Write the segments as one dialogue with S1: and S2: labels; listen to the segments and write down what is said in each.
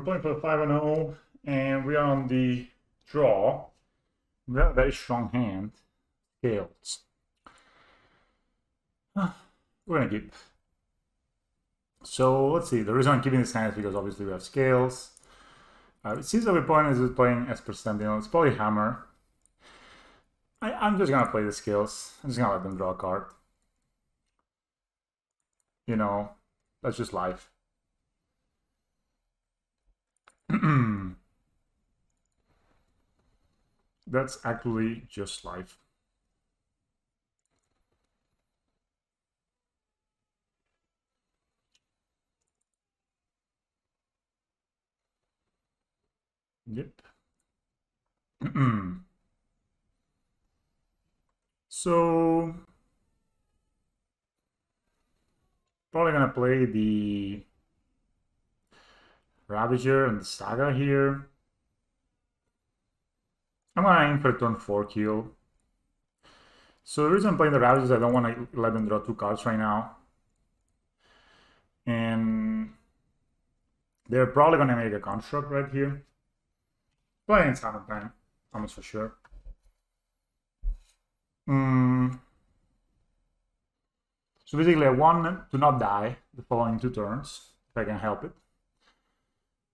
S1: we're playing for 5-0, and we are on the draw. We have a very strong hand. Scales. We're gonna keep. So let's see. The reason I'm keeping this hand is because obviously we have scales. It seems that our opponent is playing as percent. It's probably hammer. I'm just gonna play the scales. I'm just gonna let them draw a card. That's just life. That's actually just life. Yep. So probably gonna play the Ravager and the Saga here. I'm gonna aim for turn 4 kill. So the reason I'm playing the Ravager is I don't want to let them draw 2 cards right now. And they're probably gonna make a construct right here. Playing it's Hammer time, almost for sure. So basically I want to not die the following 2 turns, if I can help it.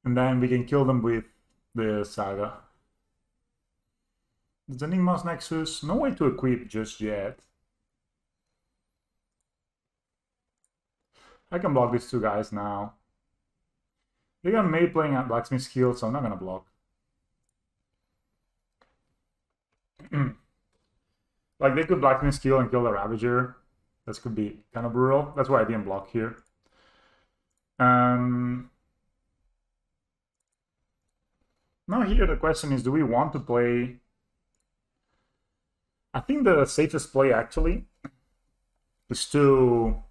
S1: And then we can kill them with the Saga. There's Enigma's Nexus, no way to equip just yet. I can block these 2 guys now. They got May playing at Blacksmith Skill, so I'm not gonna block. Like, they could Blacksmith Skill and kill the Ravager. This could be kind of brutal. That's why I didn't block here. Now here the question is, do we want to play... I think the safest play actually is to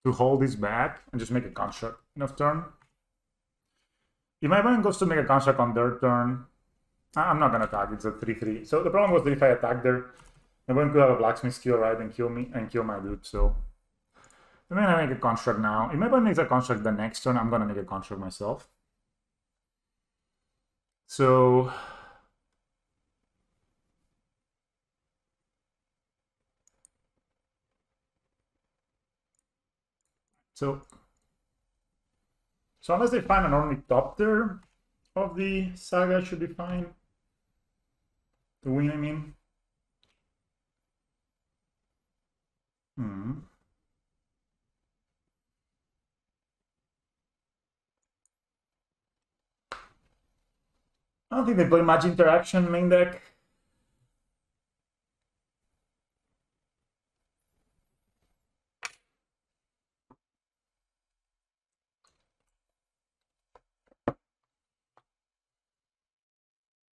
S1: hold this back and just make a construct enough turn. If my opponent goes to make a construct on their turn, I'm not gonna attack. It's a 3-3. So the problem was that if I attack there, my opponent could have a Blacksmith Skill, right, and kill me and kill my dude. So I'm gonna make a construct now. If my opponent makes a construct the next turn, I'm gonna make a construct myself. So unless they find an ornithopter of the Saga, should be fine. To win, I mean. I don't think they play much interaction main deck.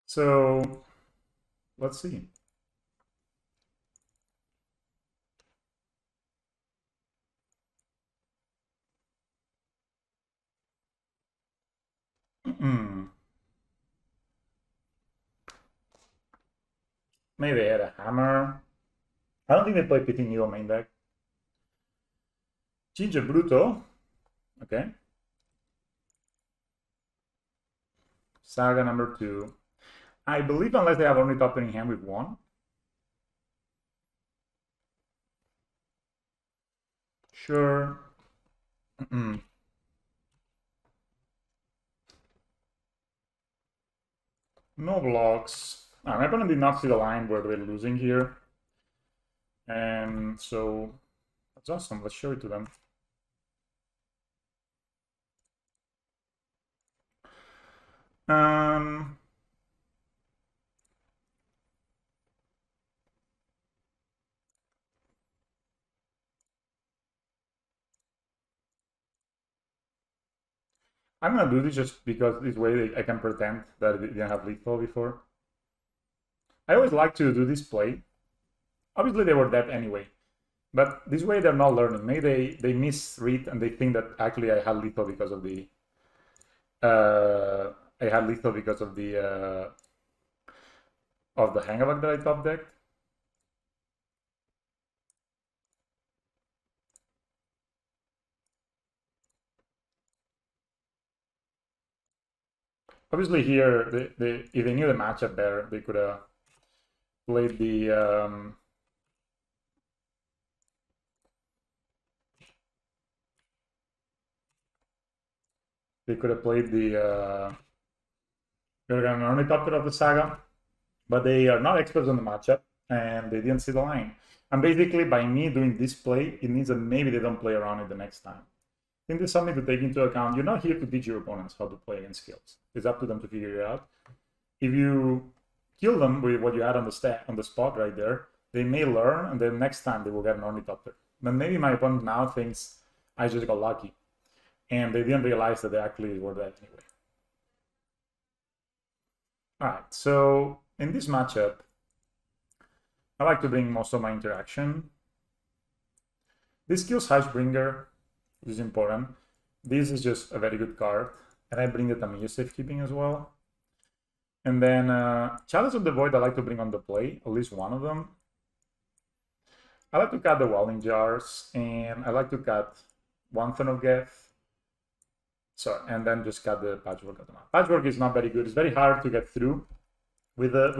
S1: So let's see. Maybe they had a hammer. I don't think they play Pity Neo main deck. Ginger Bruto. Okay. Saga number 2. I believe unless they have only top in hand with 1. Sure. No blocks. My opponent did not see the line where they're losing here. And so that's awesome. Let's show it to them. I'm gonna do this just because this way I can pretend that it didn't have lethal before. I always like to do this play. Obviously they were dead anyway, but this way they're not learning. Maybe they misread and they think that actually I had lethal because of the Hangavak that I top decked. obviously here, if they knew the matchup better, they could have played the Ornithopter of the Saga, but they are not experts on the matchup, and they didn't see the line. And basically, by me doing this play, it means that maybe they don't play around it the next time. I think there's something to take into account. You're not here to teach your opponents how to play against Scales. It's up to them to figure it out. If you kill them with what you had on the spot right there, they may learn, and then next time they will get an Ornithopter. But maybe my opponent now thinks I just got lucky, and they didn't realize that they actually were dead anyway. All right, so in this matchup, I like to bring most of my interaction. This kills Hashbringer, which is important. This is just a very good card, and I bring the Tamiya safekeeping as well. And then Chalice of the Void, I like to bring on the play, at least one of them. I like to cut the Welding Jars, and I like to cut one Thorn of Geth. So, and then just cut the Patchwork automatic. Patchwork is not very good. It's very hard to get through with it.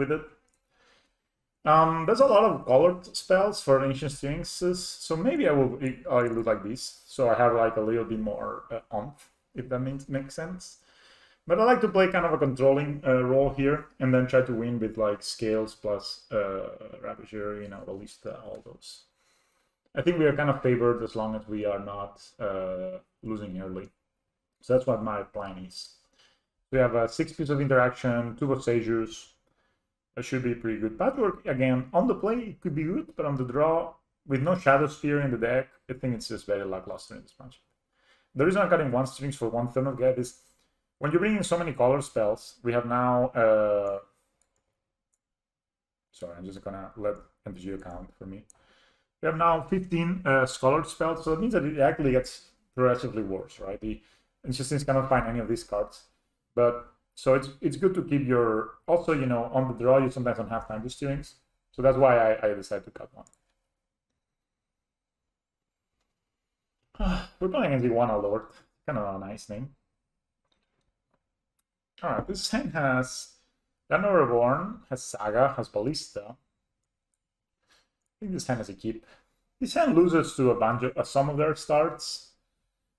S1: There's a lot of colored spells for Ancient Sphinxes, so maybe I look like this. So I have like a little bit more oomph, if that makes sense. But I like to play kind of a controlling role here, and then try to win with like Scales plus Ravager, Ballista, all those. I think we are kind of favored as long as we are not losing early. So that's what my plan is. We have 6 pieces of interaction, 2 Bossagers. That should be pretty good. Patchwork, again, on the play, it could be good, but on the draw, with no Shadow Sphere in the deck, I think it's just very lackluster in this match. The reason I'm cutting 1 strings for 1 Thorn of Geth is when you bring in so many color spells, we have now... sorry, I'm just gonna let MTG account for me. We have now 15 Scholar spells, so it means that it actually gets progressively worse, right? The Insistence cannot find any of these cards. But so it's good to keep your... Also, on the draw, you sometimes don't have time to strings. So that's why I decided to cut 1. We're playing against the one Alert. Kind of a nice name. Alright, this hand has Dano Reborn, has Saga, has Ballista. I think this hand has a keep. This hand loses to a bunch of some of their starts,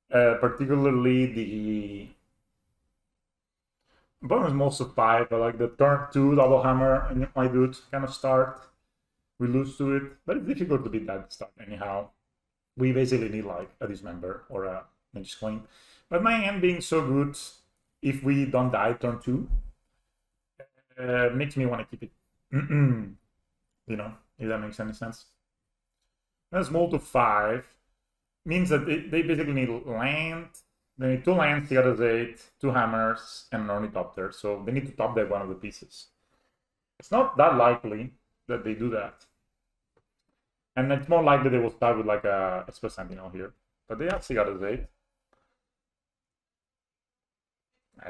S1: particularly the bonus most of 5, but like the turn 2 double hammer and my dude kind of start. We lose to it, but it's difficult to beat that start anyhow. We basically need like a Dismember or a Nature's Claim. But my hand being so good, if we don't die turn 2, makes me want to keep it. If that makes any sense. That's small to 5 means that they basically need land. They need 2 lands, 3 out of 8, 2 hammers, and an Ornithopter. So they need to top deck one of the pieces. It's not that likely that they do that. And it's more likely they will start with like a Esper Sentinel here. But they have 3 out of 8.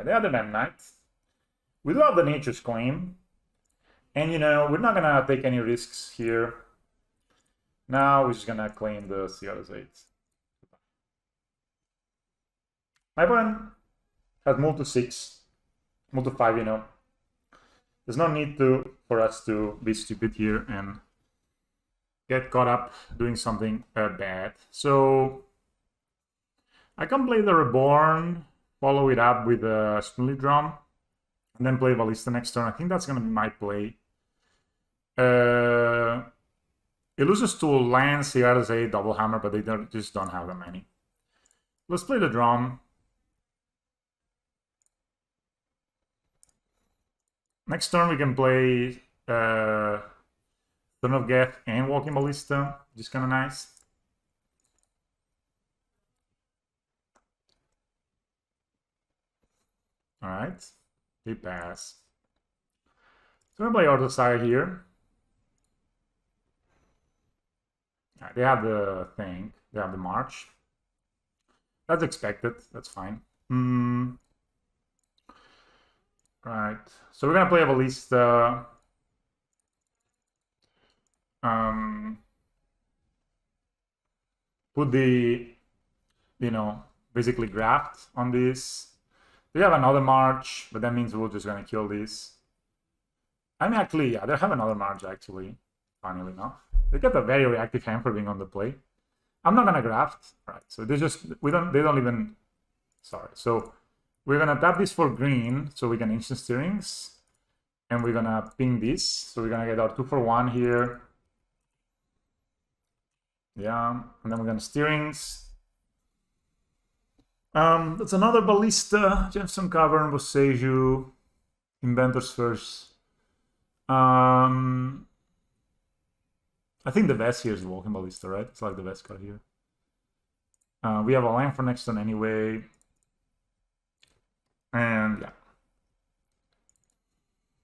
S1: They have the Mem Knight. We do have the Nature's Claim. And we're not gonna take any risks here. Now we're just gonna claim the 3 out of 8. My opponent has moved to 6, moved to 5, There's no need for us to be stupid here and get caught up doing something bad. So I can play the Reborn, follow it up with a Spindly Drum, and then play Ballista next turn. I think that's going to be my play. It loses to lands, here as a double hammer, but they just don't have that many. Let's play the drum. Next turn we can play Thorn of Geth and Walking Ballista, which is kind of nice. Alright, they pass. So we're going to play Order Saga here. They have the thing, they have the march. That's expected, that's fine. Right, so we're gonna play a Ballista. Put the, basically graft on this. They have another march, but that means we're just gonna kill this. I mean, actually, yeah, they have another march, actually, funnily enough. They get a very reactive hand for being on the play. I'm not gonna graft. Right, so they don't even, sorry. So we're gonna tap this for green, so we can instant steerings. And we're gonna ping this, so we're gonna get our 2 for 1 here. Yeah, and then we're gonna steerings. That's another Ballista, Gemstone Cavern, Boseiju, Inventor's First. I think the best here is the Walking Ballista, right? It's like the best card here. We have a land for next turn anyway. And yeah.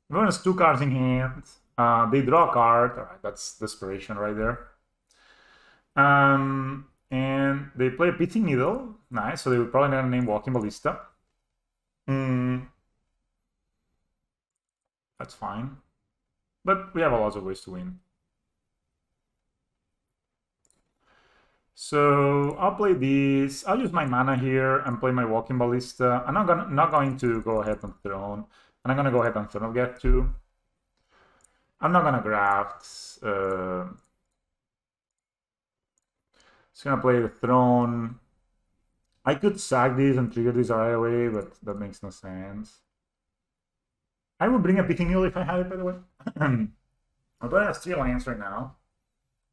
S1: Everyone has 2 cards in hand. They draw a card. All right, that's desperation right there. And they play a Pithy Needle. Nice, so they would probably never name Walking Ballista. That's fine. But we have a lot of ways to win. So I'll play this. I'll use my mana here and play my Walking Ballista. I'm not going to go ahead on Throne. And I'm gonna go ahead on Throne of Get too. I'm not gonna graft. Just gonna play the Throne. I could sack these and trigger these right away, but that makes no sense. I would bring a Pithy Needle if I had it, by the way. Although I have 3 lands right now.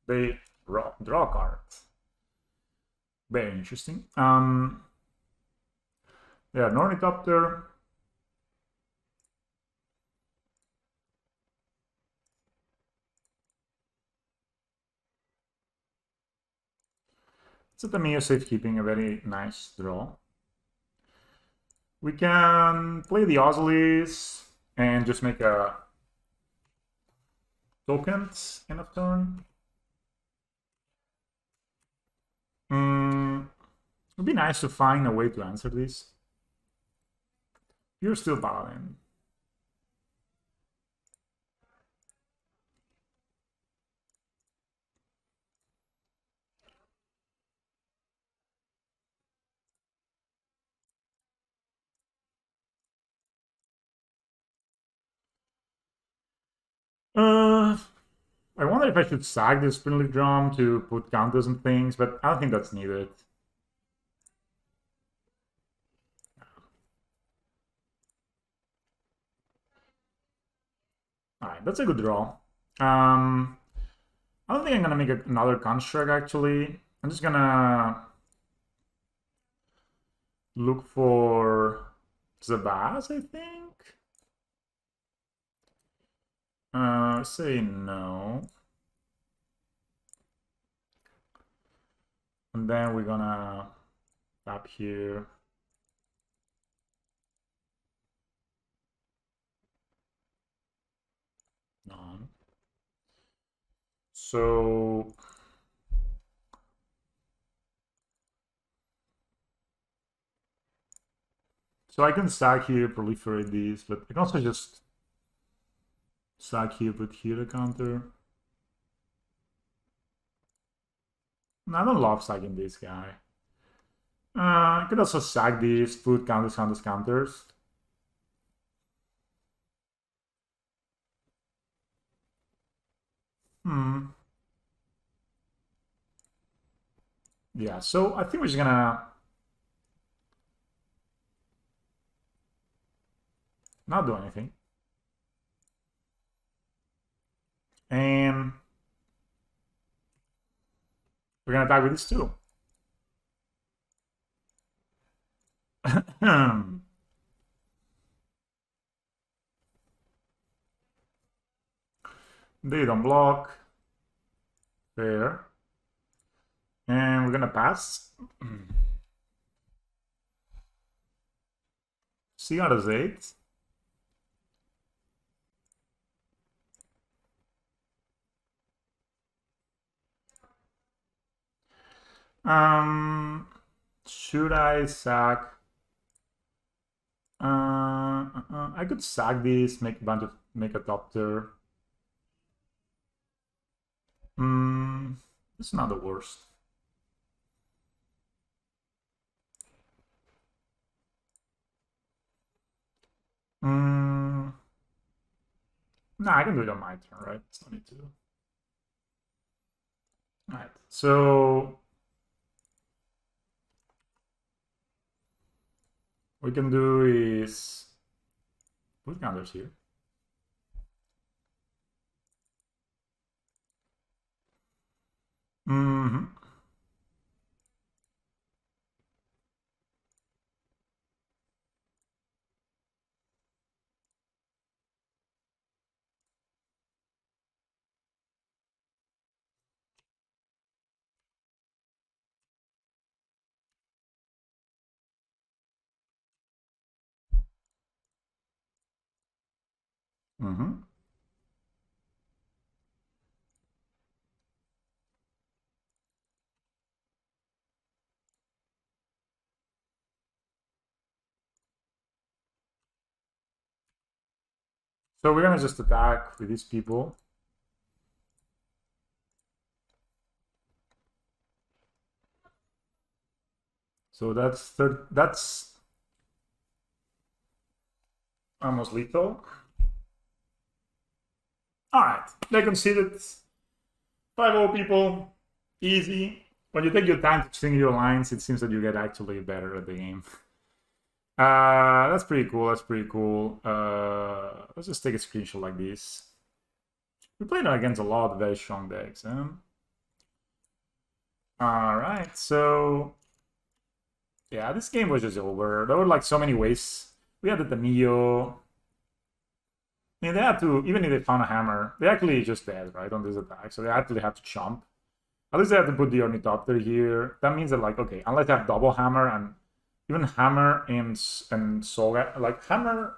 S1: They draw cards. Very interesting. Yeah, Ornithopter. Set the Mio Safekeeping, a very nice draw. We can play the Osilis and just make a tokens end of turn. It would be nice to find a way to answer this. You're still Paladin. I wonder if I should sack this Spindleaf Drum to put counters and things, but I don't think that's needed. Alright, that's a good draw. I don't think I'm gonna make another construct actually. I'm just gonna look for Zabaz, I think. Say no. And then we're gonna tap here. None. So I can stack here, proliferate these, but I can also just stack here, put here a counter. I don't love stacking this guy. I could also sack these, put counters, counters, counters. Yeah, so I think we're just gonna not do anything. And we're gonna attack with this too. They don't block. Fair. And we're gonna pass. CR is 8. Should I sack? I could sack this, make a top tier. It's not the worst. No, I can do it on my turn, right? It's no need to. All right, so what we can do is put counters here. Mm-hmm. Mm-hmm. So we're gonna just attack with these people. So that's almost lethal. All right, they conceded 5-0 people, easy. When you take your time to string your lines, it seems that you get actually better at the game. That's pretty cool. That's pretty cool. Let's just take a screenshot like this. We played against a lot of very strong decks. All right, so yeah, this game was just over. There were like so many ways. We had the Tamillo. I mean, they had to, even if they found a hammer, they actually just dead, right, on this attack. So they actually had to chomp. At least they have to put the Ornithopter here. That means that, like, okay, unless they have double hammer and even hammer and Soga, like hammer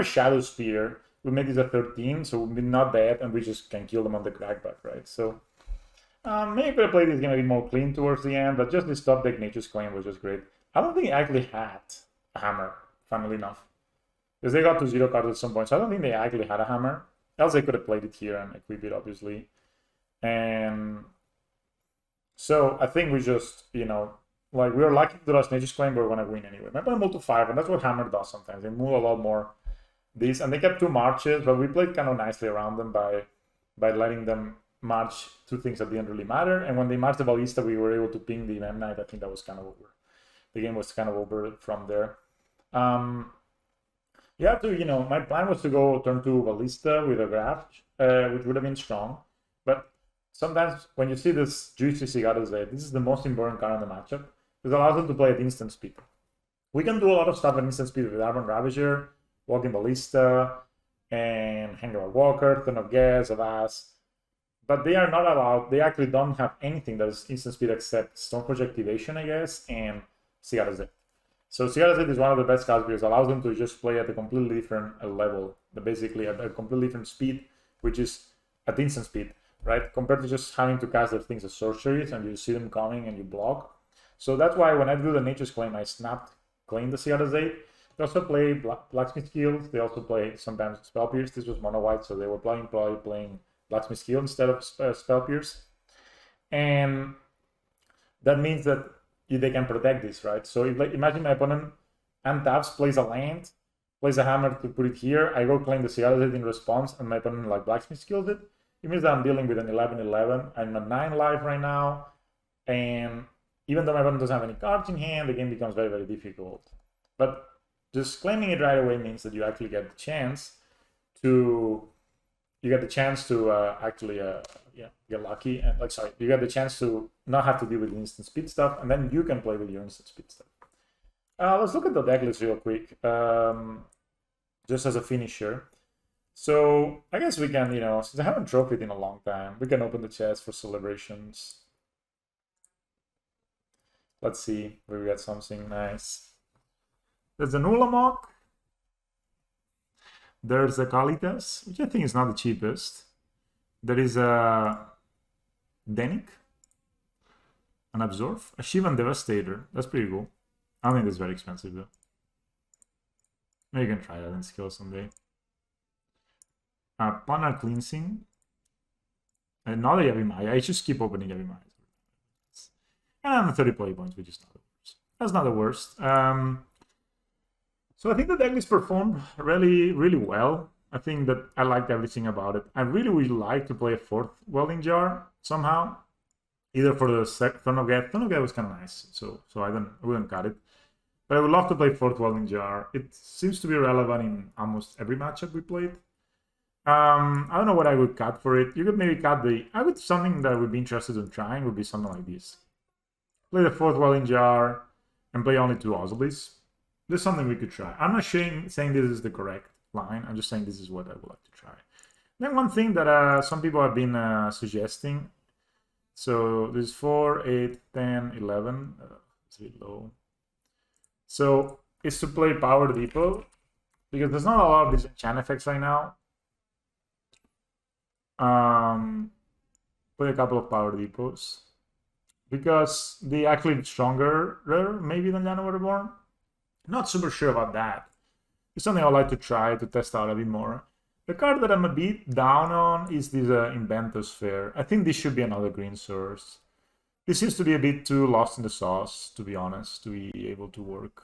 S1: Shadow Spear, we make this a 13, so we're not dead, and we just can kill them on the crackback, right? So maybe I play this game a bit more clean towards the end, but just this top deck Nature's Claim was just great. I don't think it actually had a hammer, funnily enough. Because they got to 0 cards at some point, so I don't think they actually had a hammer. Else they could have played it here and equip it, obviously. And so I think we just, like we were lucky to last Nature's Claim, but we're gonna win anyway. My opponent moved to 5, and that's what hammer does sometimes. They move a lot more these, and they kept 2 marches, but we played kind of nicely around them by letting them march 2 things that didn't really matter. And when they marched the Ballista, we were able to ping the Mem Knight. I think that was kind of over. The game was kind of over from there. You have to, my plan was to go turn 2 Ballista with a graph, which would have been strong. But sometimes when you see this juicy Cigadas there, this is the most important card in the matchup. It allows them to play at instant speed. We can do a lot of stuff at instant speed with Arbon Ravager, Walking Ballista, and Hangar Walker, Turn of Gas, Avast. But they are not allowed, they actually don't have anything that is instant speed except Stoneforge Activation, I guess, and Cigadas there. So Cigadas is one of the best cards because it allows them to just play at a completely different level, basically at a completely different speed, which is at instant speed, right? Compared to just having to cast their things as sorceries and you see them coming and you block. So that's why when I do the Nature's Claim, I snapped claim the Cigadas 8. They also play Blacksmith Guild. They also play sometimes Spell Pierce. This was mono white, so they were probably playing Blacksmith Guild instead of Spell Pierce. And that means that they can protect this, right? So if, like, imagine my opponent untaps, plays a land, plays a hammer to put it here, I go claim the Cigadas in response, and my opponent like Blacksmith Skills it. It means that I'm dealing with an 11-11. I'm at 9 life right now, and even though my opponent doesn't have any cards in hand, the game becomes very, very difficult. But just claiming it right away means that you actually get the chance to actually get lucky, and you get the chance to not have to deal with instant speed stuff, and then you can play with your instant speed stuff. Let's look at the deck list real quick, just as a finisher. So I guess we can, since I haven't trophied in a long time, we can open the chest for celebrations. Let's see where we got something nice. There's an Ulamog. There's a Kalitas, which I think is not the cheapest. There is a Denic, an Absorb, a Shivan Devastator. That's pretty cool. I don't think that's very expensive though. Maybe you can try that in skill someday. Pana Cleansing. Another Yavimaya. I just keep opening Yavimaya. And 30 play points, which is not the worst. That's not the worst. So I think the deck list performed really, really well. I think that I liked everything about it. I really would like to play a fourth welding jar somehow, either for the Throne of Geth. Throne of Geth was kind of nice, so I wouldn't cut it. But I would love to play fourth welding jar. It seems to be relevant in almost every matchup we played. I don't know what I would cut for it. You could maybe cut something that I would be interested in trying would be something like this. Play the fourth welding jar and play only 2 Auxilies. This is something we could try. I'm not saying this is the correct line. I'm just saying this is what I would like to try. Then one thing that some people have been suggesting. So this is 4, 8, 10, 11. It's a bit low. So is to play Power Depot, because there's not a lot of these enchant effects right now. Play a couple of Power Depots, because they actually stronger maybe than January Reborn. Not super sure about that. It's something I'd like to try to test out a bit more. The card that I'm a bit down on is this Inventor Sphere. I think this should be another green source. This seems to be a bit too lost in the sauce, to be honest, to be able to work.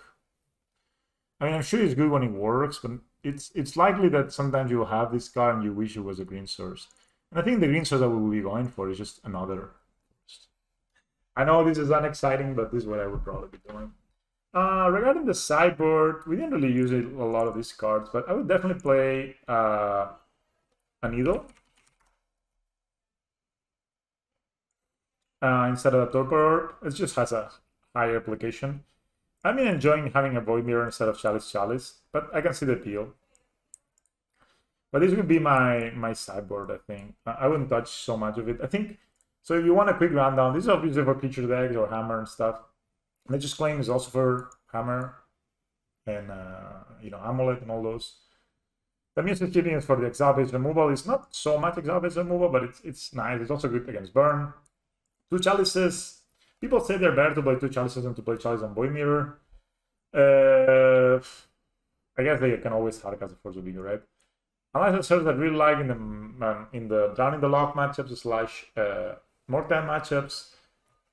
S1: I mean, I'm sure it's good when it works, but it's likely that sometimes you will have this card and you wish it was a green source. And I think the green source that we will be going for is just another. I know this is unexciting, but this is what I would probably be doing. Regarding the sideboard, we didn't really use a lot of these cards, but I would definitely play a Needle instead of a Torpor. It just has a higher application. I've been enjoying having a Void Mirror instead of Chalice, but I can see the appeal. But this would be my sideboard, I think. I wouldn't touch so much of it. I think, so if you want a quick rundown, this is obviously for creature decks or Hammer and stuff. Nature's Claim is also for Hammer and Amulet and all those. The Music Keeping is for the Exile-based removal. It's not so much Exile-based removal, but it's nice. It's also good against Burn. 2 Chalices. People say they're better to play 2 Chalices than to play Chalice and Void Mirror. I guess they can always Hardcast the Force of Vigor, right? Unless it's that I really like in the Drowning the Lock matchups / Mortan matchups.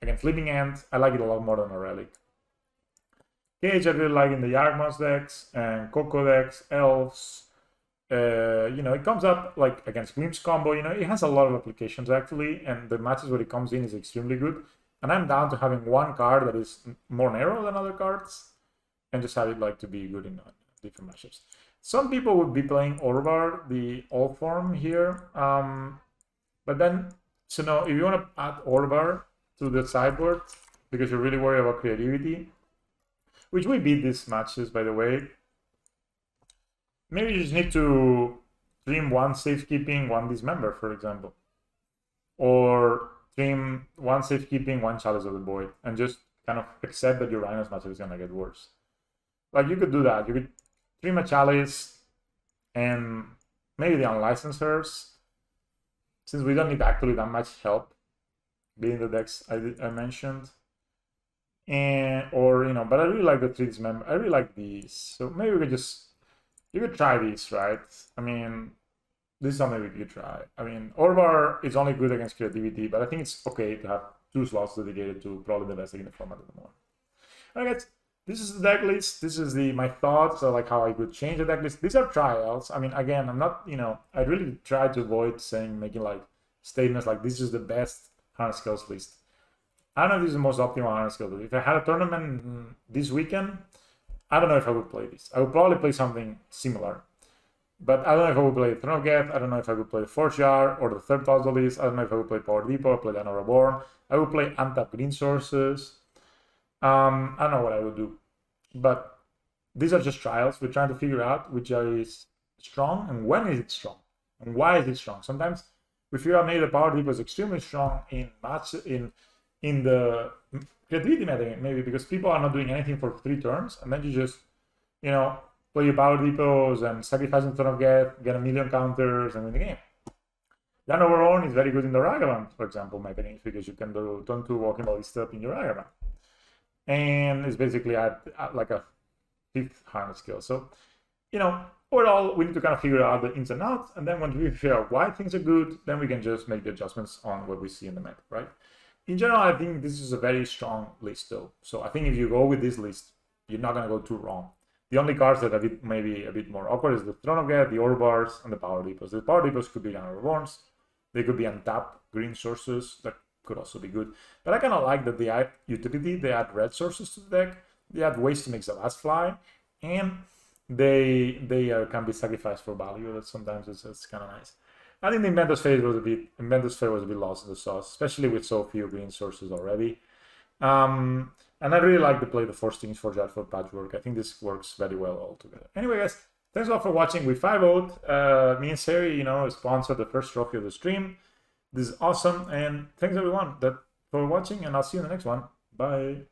S1: Against Flipping End, I like it a lot more than a Relic. Cage, I really like in the Yargmoth decks and Coco decks, Elves. It comes up like against Glimpse combo. It has a lot of applications actually, and the matches where it comes in is extremely good. And I'm down to having one card that is more narrow than other cards, and just have it to be good in different matchups. Some people would be playing Orvar, the old form here, but then if you want to add Orvar to the sideboard because you're really worried about creativity, which we beat these matches, by the way. Maybe you just need to trim 1 Safekeeping, 1 Dismember, for example. Or trim 1 Safekeeping, 1 Chalice of the Void, and just kind of accept that your Rhino's matchup is going to get worse. You could do that. You could trim a Chalice and maybe the Unlicensers, since we don't need actually that much help being the decks I mentioned. But I really like the 3 Dismember. I really like these. So maybe you could try these, right? I mean, this is something we could try. I mean, Orvar is only good against creativity, but I think it's okay to have 2 slots dedicated to probably the best deck in the format at the moment. Alright guys, this is the deck list. This is my thoughts, how I could change the deck list. These are trials. I mean, again, I'm not, I really try to avoid making statements like this is the best Hardened Scales list. I don't know if this is the most optimal Hardened Scales list. If I had a tournament this weekend, I don't know if I would play this. I would probably play something similar. But I don't know if I would play Throne of Geth. I don't know if I would play the Forge Jar or the third puzzle list. I don't know if I would play Power Depot or play Dino Reborn. I would play untapped green sources. I don't know what I would do. But these are just trials. We're trying to figure out which is strong and when is it strong and why is it strong. Sometimes we figure out maybe the Power Depot is extremely strong in the creativity meta, maybe because people are not doing anything for 3 turns, and then you just, play your Power Depots and sacrifice in Throne of Geth, get a million counters, and win the game. Then overall is very good in the Ragavan, for example, meta games, because you can do turn 2 Walking Ballista up in your Ragavan. And it's basically a 5th Hardened Scale. So, overall, we need to kind of figure out the ins and outs, and then when we figure out why things are good, then we can just make the adjustments on what we see in the meta, right? In general, I think this is a very strong list, though. So I think if you go with this list, you're not going to go too wrong. The only cards that are maybe a bit more awkward is the Throne of Geth, the Ore Bars, and the Power Depots. The Power Depots could be Gunner Reborns. They could be untapped green sources. That could also be good. But I kind of like that they add utility, they add red sources to the deck, they add ways to make the last fly, and they can be sacrificed for value. That sometimes it's kind of nice. I think the Inventor's Fair was a bit lost in the sauce, especially with so few green sources already. And I really like to play the Force Things for Jet for Patchwork. I think this works very well altogether. Anyway, guys, thanks a lot for watching. We 5-0'd. Me and Sari, sponsored the first trophy of the stream. This is awesome, and thanks everyone for watching, and I'll see you in the next one. Bye.